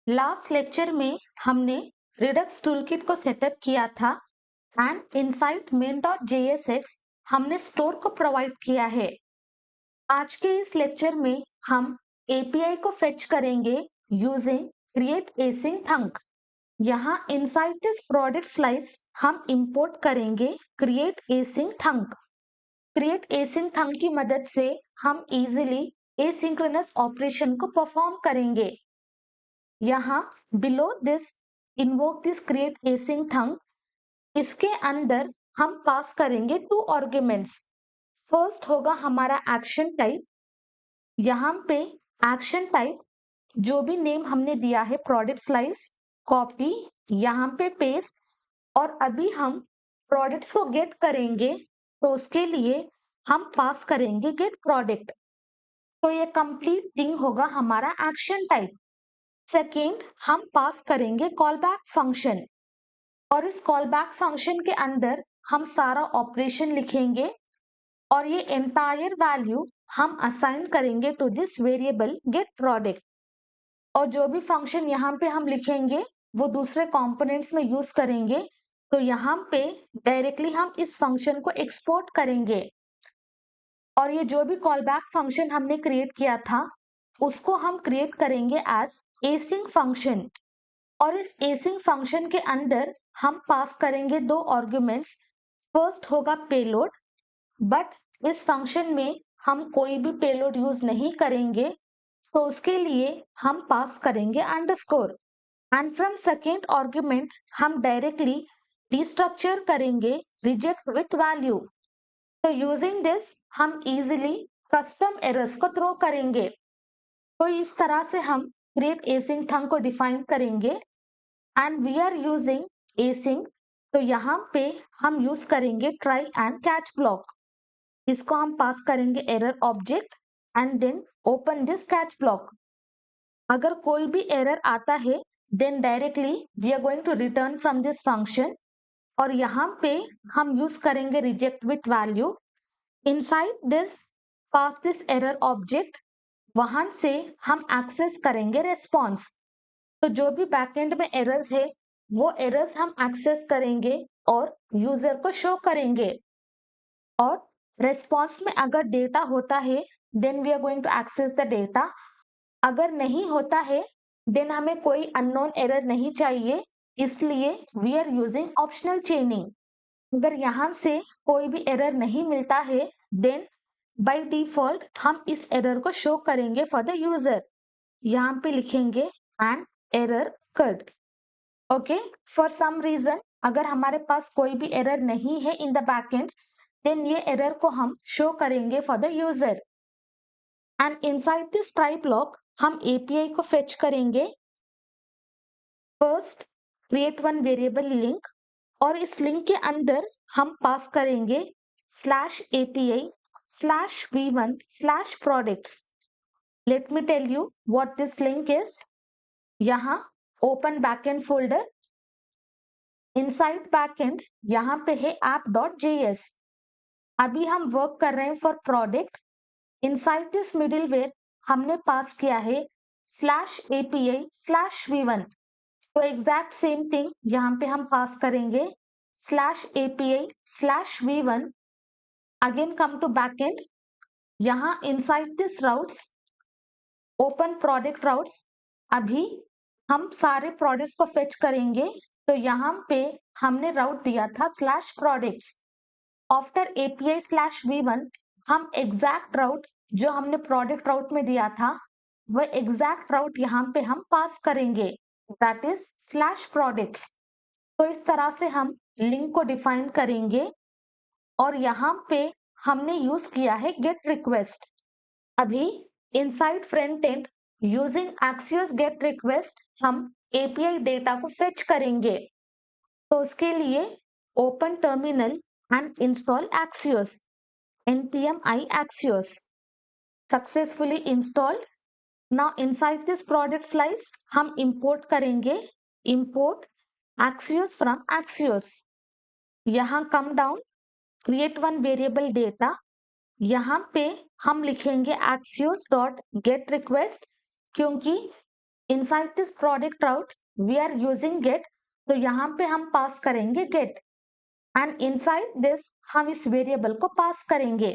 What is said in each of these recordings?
Last lecture में हमने Redux toolkit को सेटअप किया था एंड इनसाइड main.jsx हमने स्टोर को प्रोवाइड किया है। आज के इस लेक्चर में हम एपीआई को फेच करेंगे यूजिंग क्रिएट एसिंग थंक। यहाँ इनसाइड दिस प्रोडक्ट स्लाइस हम इंपोर्ट करेंगे create async thunk. Create async thunk की मदद से हम इजीली एसिंक्रोनस ऑपरेशन को परफॉर्म करेंगे। यहाँ below this invoke this create async thunk, इसके अंदर हम पास करेंगे 2 आर्ग्यूमेंट्स। फर्स्ट होगा हमारा एक्शन टाइप। यहाँ पे एक्शन टाइप जो भी नेम हमने दिया है प्रोडक्ट स्लाइस कॉपी, यहाँ पे पेस्ट, और अभी हम प्रोडक्ट्स को गेट करेंगे तो उसके लिए हम पास करेंगे गेट प्रोडक्ट। तो ये कंप्लीट थिंग होगा हमारा एक्शन टाइप। सेकेंड, हम पास करेंगे कॉल बैक फंक्शन और इस कॉल बैक फंक्शन के अंदर हम सारा ऑपरेशन लिखेंगे और ये एंटायर वैल्यू हम असाइन करेंगे to this variable get product. और जो भी फंक्शन यहाँ पे हम लिखेंगे वो दूसरे कंपोनेंट्स में यूज करेंगे। तो यहाँ पे डायरेक्टली हम इस फंक्शन को एक्सपोर्ट करेंगे और ये जो भी कॉल बैक फंक्शन हमने क्रिएट किया था उसको हम क्रिएट करेंगे एज एसिंग फंक्शन। और इस एसिंग फंक्शन के अंदर हम पास करेंगे 2 आर्ग्यूमेंट्स। फर्स्ट होगा पेलोड, बट इस फंक्शन में हम कोई भी पेलोड यूज नहीं करेंगे तो उसके लिए हम पास करेंगे underscore. And from second argument हम डायरेक्टली डिस्ट्रक्चर करेंगे रिजेक्ट विथ वैल्यू। तो यूजिंग दिस हम इजीली कस्टम एरर्स को थ्रो करेंगे। तो इस तरह से हम क्रिएट एसिंग थंक को डिफाइन करेंगे एंड वी आर यूजिंग एसिंग। तो यहाँ पे हम यूज करेंगे ट्राई एंड कैच ब्लॉक। इसको हम पास करेंगे error object and then open this catch block. अगर कोई भी एरर आता है then directly we are going to return from this function और यहाँ पे हम यूज करेंगे reject with value. Inside this pass this error object, वहां से हम एक्सेस करेंगे रेस्पॉन्स। तो जो भी बैकएंड में एरर्स है वो एरर्स हम एक्सेस करेंगे और यूजर को शो करेंगे। और रेस्पॉन्स में अगर डेटा होता है then we are going to access the data. अगर नहीं होता है देन हमें कोई अननोन एरर नहीं चाहिए, इसलिए we are using optional chaining. अगर यहाँ से कोई भी एरर नहीं मिलता है देन बाय डिफॉल्ट हम इस एरर को शो करेंगे फॉर द यूजर। यहाँ पे लिखेंगे an error occurred. Okay, for some reason अगर हमारे पास कोई भी एरर नहीं है इन द बैकएंड देन ये एरर को हम शो करेंगे for the user. And inside this try block हम एपीआई को फेच करेंगे। First create one variable link और इस लिंक के अंदर हम पास करेंगे slash API slash v1 slash products. Let me tell you what this link is. यहाँ open backend folder, inside backend यहाँ पे है app.js। अभी हम वर्क कर रहे हैं for product. Inside this middleware हमने पास किया है स्लैश एपीआई स्लैश v1। तो एग्जैक्ट सेम थिंग यहाँ पे हम पास करेंगे slash API slash v1। Again come to backend, यहाँ inside this routes open product routes. अभी हम सारे प्रोडक्ट्स को फेच करेंगे तो यहाँ पे हमने राउट दिया था slash products. After API slash v1 हम एग्जैक्ट राउट जो हमने प्रोडक्ट राउट में दिया था वह एग्जैक्ट राउट यहाँ पे हम पास करेंगे, दैट इज स्लैश प्रोडक्ट्स। तो इस तरह से हम लिंक को डिफाइन करेंगे और यहाँ पे हमने यूज किया है गेट रिक्वेस्ट। अभी inside front end using Axios get request हम एपीआई डेटा को फेच करेंगे। तो उसके लिए open terminal and install Axios। npm i Axios successfully installed. Now inside this product slice हम इंपोर्ट करेंगे इंपोर्ट Axios फ्रॉम Axios। यहाँ come down create one variable data, यहाँ पे हम लिखेंगे Axios डॉट गेट रिक्वेस्ट क्योंकि inside this product route we are using get, तो यहाँ पे हम पास करेंगे गेट एंड इनसाइड दिस हम इस वेरिएबल को पास करेंगे।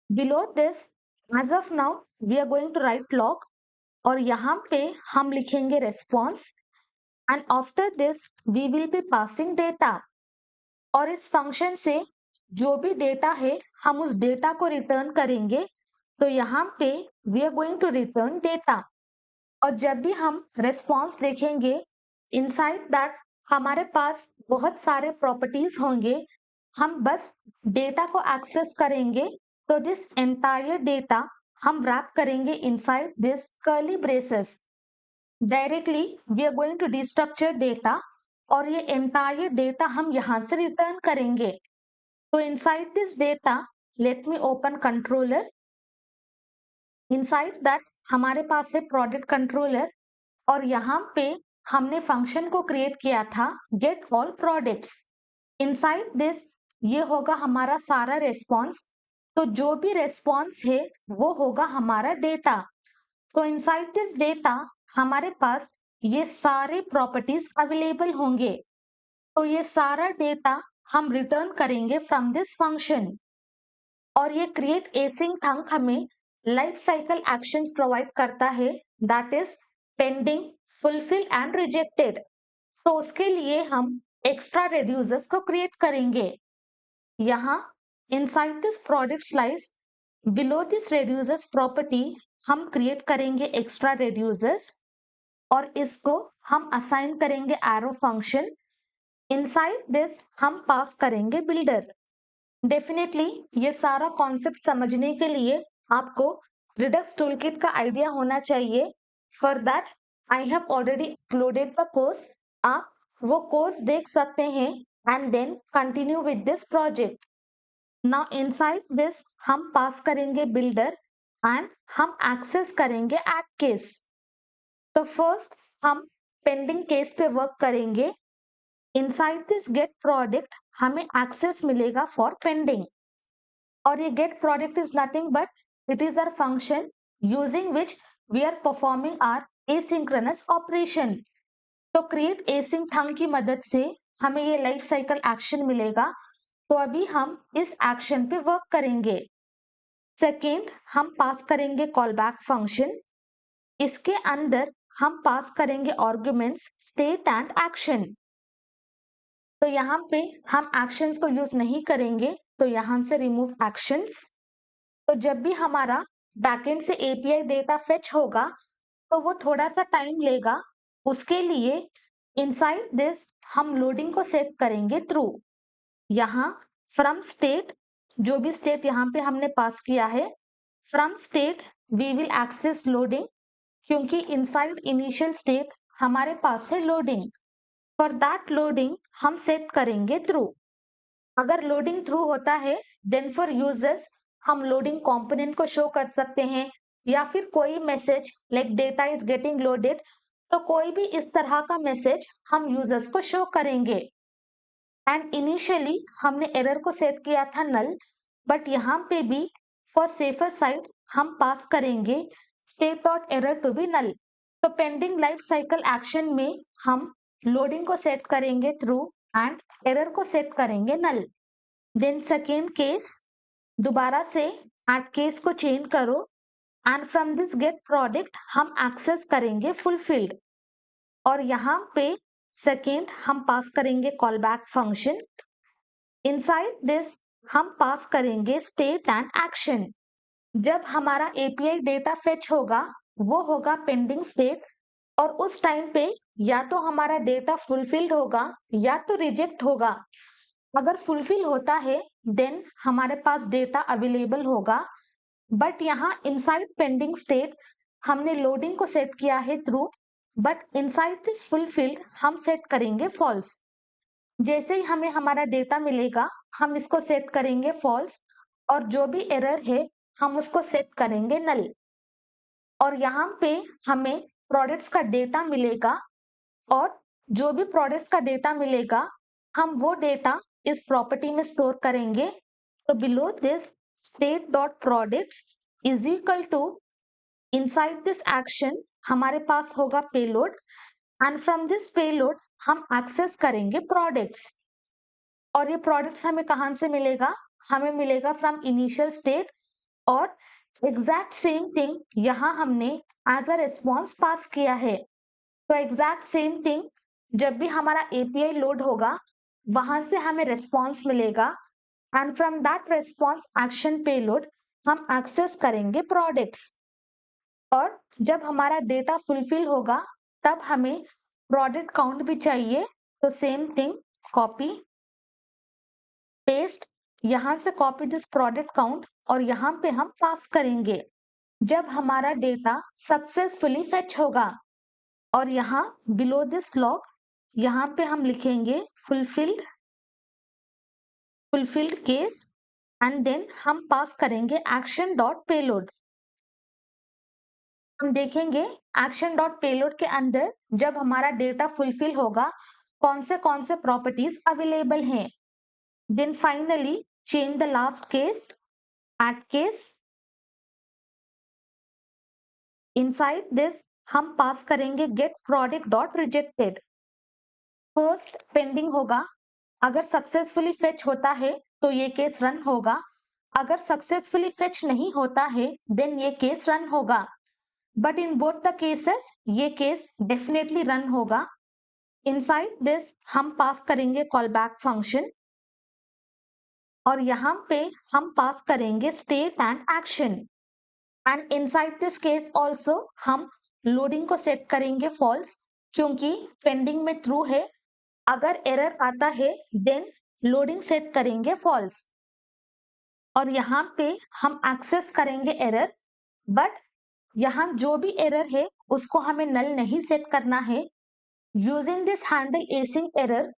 Below this as of now we are going to write log और यहाँ पे हम लिखेंगे response and after this we will be passing data और इस फंक्शन से जो भी डेटा है हम उस डेटा को रिटर्न करेंगे। तो यहाँ पे we are going to return data और जब भी हम रेस्पॉन्स देखेंगे इनसाइड दैट हमारे पास बहुत सारे प्रॉपर्टीज होंगे, हम बस डेटा को एक्सेस करेंगे। तो दिस एंटायर डेटा हम रैप करेंगे inside this curly braces. Directly we are going to destructure data और ये एंटायर डेटा हम यहाँ से रिटर्न करेंगे। तो inside this data let me open controller. Inside that हमारे पास है प्रोडक्ट कंट्रोलर और यहाँ पे हमने फंक्शन को क्रिएट किया था get all products. Inside this ये होगा हमारा सारा रेस्पॉन्स, तो जो भी रेस्पॉन्स है वो होगा हमारा डेटा। तो इनसाइड दिस डेटा हमारे पास ये सारे प्रॉपर्टीज अवेलेबल होंगे, तो ये सारा डेटा हम रिटर्न करेंगे फ्रॉम दिस फंक्शन। और ये क्रिएट एसिंग थंक हमें लाइफ साइकिल एक्शंस प्रोवाइड करता है, that is pending, fulfil and rejected. तो उसके लिए हम एक्स्ट्रा रेड्यूसर्स को क्रिएट करेंगे। यहाँ inside this product slice below this reducers property हम क्रिएट करेंगे एक्स्ट्रा रेड्यूसर्स और इसको हम असाइन करेंगे एरो फंक्शन। इनसाइड दिस हम पास करेंगे बिल्डर। डेफिनेटली ये सारा कॉन्सेप्ट समझने के लिए आपको रिडक्स टूलकिट का आइडिया होना चाहिए। For that I have already uploaded the course, आप वो कोर्स देख सकते हैं and then continue with this project. Now inside this हम पास करेंगे बिल्डर एंड हम एक्सेस करेंगे एड केस। तो फर्स्ट हम पेंडिंग केस पे वर्क करेंगे। इनसाइड दिस गेट प्रोडक्ट हमें एक्सेस मिलेगा फॉर पेंडिंग और ये get product is nothing but it is our function using which we are performing our asynchronous operation. तो क्रिएट एसिंग थंग की मदद से हमें ये लाइफ साइकिल एक्शन मिलेगा, तो अभी हम इस एक्शन पे वर्क करेंगे। सेकेंड हम पास करेंगे कॉल बैक फंक्शन, इसके अंदर हम पास करेंगे आर्गुमेंट्स स्टेट एंड एक्शन। तो यहाँ पे हम एक्शंस को यूज नहीं करेंगे, तो यहाँ से रिमूव एक्शंस। तो जब भी हमारा बैकएंड से एपीआई डेटा फेच होगा तो वो थोड़ा सा टाइम लेगा, उसके लिए इनसाइड दिस हम लोडिंग को सेट करेंगे थ्रू। यहाँ फ्रॉम स्टेट, जो भी स्टेट यहाँ पे हमने पास किया है, from state we will access loading, क्योंकि इनसाइड इनिशियल स्टेट हमारे पास है लोडिंग। फॉर दैट लोडिंग हम सेट करेंगे थ्रू। अगर लोडिंग थ्रू होता है देन फॉर यूजर्स हम लोडिंग कंपोनेंट को शो कर सकते हैं या फिर कोई message like data is getting loaded, तो कोई भी इस तरह का मैसेज हम यूजर्स को शो करेंगे। एंड इनिशियली हमने एरर को सेट किया था नल, बट यहाँ पे भी फॉर सेफर साइड हम पास करेंगे state dot error to be null. तो पेंडिंग लाइफ साइकिल एक्शन में हम लोडिंग को सेट करेंगे थ्रू एंड एरर को सेट करेंगे नल। देन सेकेंड केस दोबारा से एट केस को चेंज करो and from this get product हम एक्सेस करेंगे फुलफिल्ड और यहाँ पे सेकेंड हम पास करेंगे callback function. Inside this हम पास करेंगे स्टेट एंड एक्शन। जब हमारा एपीआई डेटा फेच होगा वो होगा पेंडिंग स्टेट और उस टाइम पे या तो हमारा डेटा फुलफिल्ड होगा या तो रिजेक्ट होगा। अगर फुलफिल होता है देन हमारे पास डेटा अवेलेबल होगा, बट यहाँ इनसाइड पेंडिंग स्टेट हमने लोडिंग को सेट किया है through, but inside this fulfilled हम सेट करेंगे फॉल्स। जैसे ही हमें हमारा डेटा मिलेगा हम इसको सेट करेंगे फॉल्स और जो भी एरर है हम उसको सेट करेंगे नल। और यहाँ पे हमें प्रोडक्ट्स का डेटा मिलेगा और जो भी प्रोडक्ट्स का डेटा मिलेगा हम वो डेटा इस प्रॉपर्टी में स्टोर करेंगे। तो below this state dot products is equal to inside this action हमारे पास होगा payload and from this payload हम एक्सेस करेंगे प्रोडक्ट्स। और ये प्रोडक्ट्स हमें कहाँ से मिलेगा? हमें मिलेगा फ्रॉम इनिशियल स्टेट। और एग्जैक्ट सेम थिंग यहाँ हमने एज अ रिस्पॉन्स पास किया है। तो एग्जैक्ट सेम थिंग जब भी हमारा एपीआई लोड होगा वहां से हमें रिस्पॉन्स मिलेगा and from that response action payload हम एक्सेस करेंगे प्रोडक्ट्स। और जब हमारा डेटा फुलफिल होगा तब हमें प्रोडक्ट काउंट भी चाहिए। तो सेम थिंग, कॉपी पेस्ट, यहां से कॉपी दिस प्रोडक्ट काउंट और यहाँ पे हम पास करेंगे जब हमारा डेटा सक्सेसफुली फेच होगा। और यहाँ बिलो दिस लॉग यहाँ पे हम लिखेंगे फुलफिल्ड केस एंड देन हम पास करेंगे एक्शन डॉट पेलोड। हम देखेंगे एक्शन डॉट पेलोड के अंदर जब हमारा डेटा फुलफिल होगा कौन से प्रॉपर्टीज अवेलेबल हैं। Then finally change the last case add case. Inside this हम पास करेंगे get product dot rejected. First pending होगा, अगर सक्सेसफुली फेच होता है तो ये केस रन होगा, अगर सक्सेसफुली फेच नहीं होता है देन ये केस रन होगा। But in both the cases ये केस डेफिनेटली रन होगा। इनसाइड दिस हम पास करेंगे कॉल बैक फंक्शन और यहाँ पे हम पास करेंगे state and action. And inside this case also हम लोडिंग को सेट करेंगे फॉल्स, क्योंकि पेंडिंग में थ्रू है। अगर एरर आता है देन लोडिंग सेट करेंगे फॉल्स। और यहाँ पे हम एक्सेस करेंगे एरर, बट यहाँ जो भी एरर है उसको हमें नल नहीं सेट करना है। यूजिंग दिस हैंडल एसिंग एरर,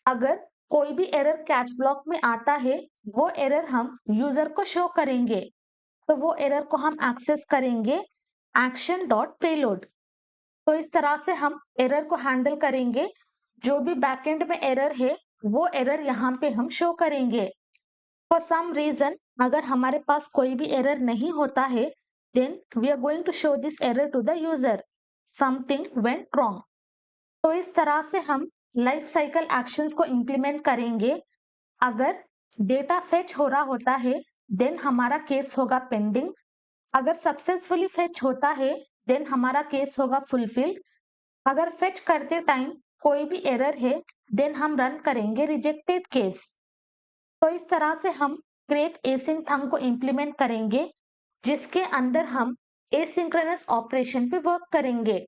अगर कोई भी एरर कैच ब्लॉक में आता है वो एरर हम यूजर को शो करेंगे। तो वो एरर को हम एक्सेस करेंगे एक्शन डॉट पेलोड। तो इस तरह से हम एरर को हैंडल करेंगे। जो भी बैकएंड में एरर है वो एरर यहाँ पे हम शो करेंगे। फॉर सम रीजन अगर हमारे पास कोई भी एरर नहीं होता है then we are going to show this error to the user, something went wrong. तो इस तरह से हम लाइफ साइकिल एक्शंस को इंप्लीमेंट करेंगे। अगर डेटा फेच हो रहा होता है देन हमारा केस होगा पेंडिंग, अगर सक्सेसफुली फेच होता है देन हमारा केस होगा फुलफिल्ड, अगर फेच करते टाइम कोई भी एरर है देन हम रन करेंगे रिजेक्टेड केस। तो इस तरह से हम क्रिएट एसिंक थंग को इंप्लीमेंट करेंगे जिसके अंदर हम एसिंक्रोनस ऑपरेशन पे वर्क करेंगे।